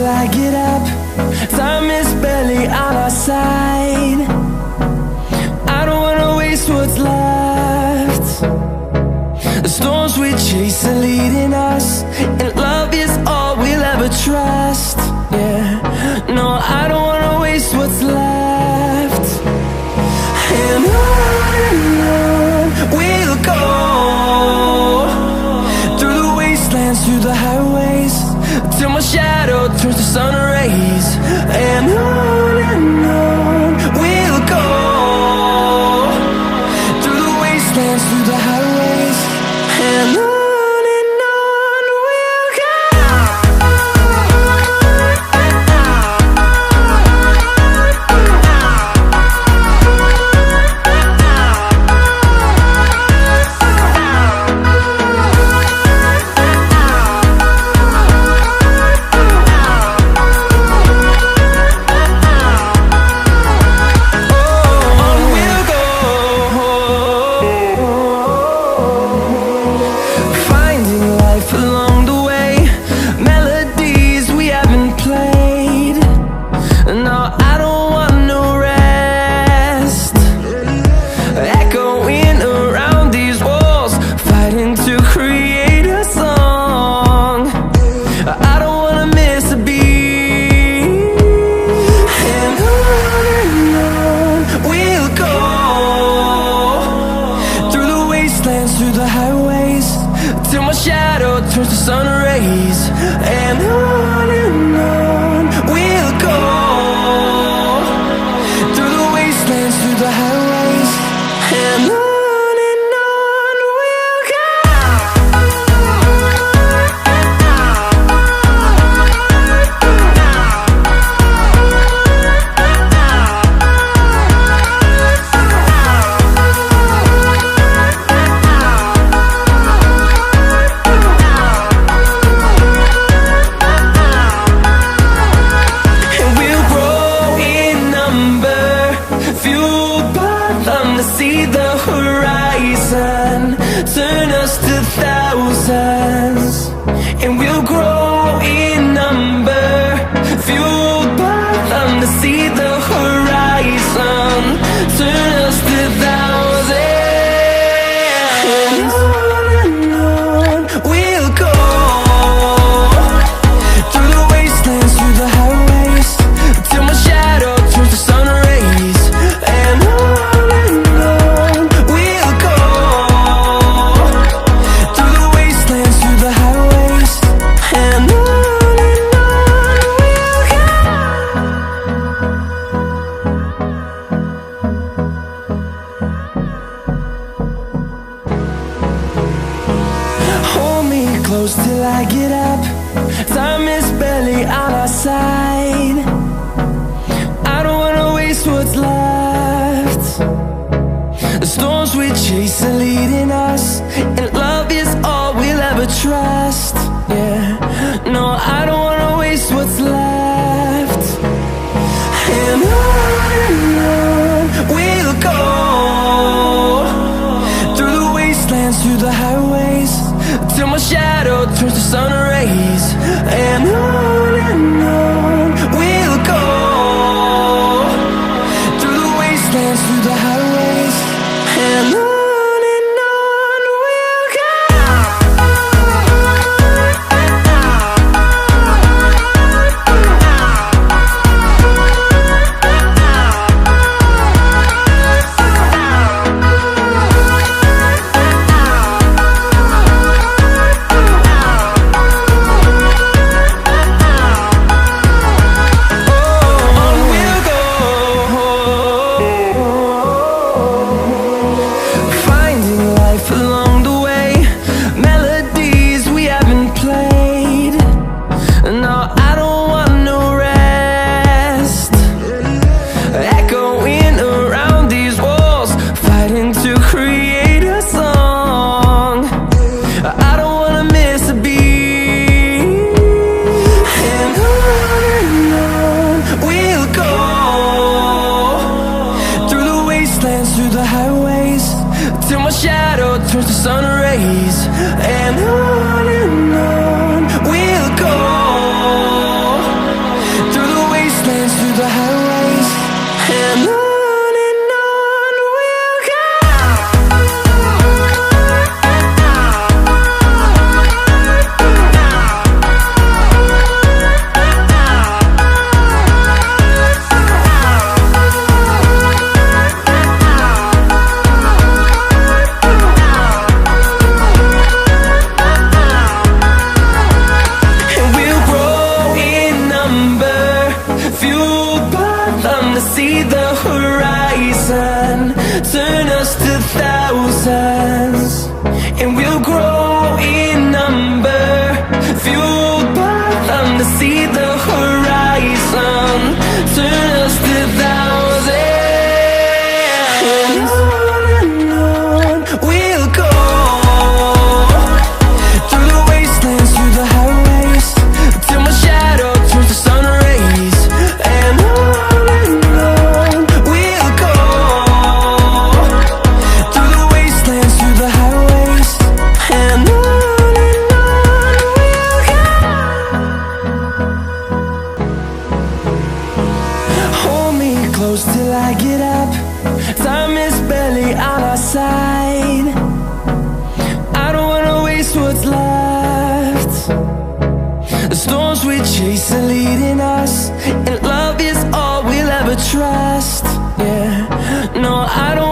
I get up. Time is barely on our side. I don't wanna waste what's left. The storms we chase are leading us, and love is all we'll ever trust. Yeah, no, I don't wanna waste what's left. And on we'll go, through the wastelands, through the highways, till my shadow turns to sun rays. And on we'll go, through the wastelands, through the highways, and on we'll go. Through the highways, till my shadow turns to sun rays. And on we'll go, through the wastelands, through the highways, and on we'll go. To see the horizon, turn us to thousands, and we'll grow in number, fueled by them. To see the horizon, turn us to thousands, and on we'll go, through the wastelands, through the highways, till my shadow turns to sun rays. And close till I get up. Time is barely on our side. I don't wanna waste what's left. The storms we chase are leading us, and love is all we'll ever trust. Yeah, no, I don't wanna waste what's left. And on we'll go, through the wastelands, through the highways, till my shadow turns to sun rays. And on we'll go, through the wastelands, through the highways, and on. turns to sun rays, and on we'll go, fueled by them to see the horizon, turn us to thousands. And on we'll go, through the wastelands, through the highways, till my shadow turns to sun rays. And on we'll go, through the wastelands, through the highways. And on we'll go. Hold me close till I get up. Time is barely on our side. I don't wanna waste what's left. The storms we chase are leading us, and love is all we'll ever trust. Yeah, no, I don't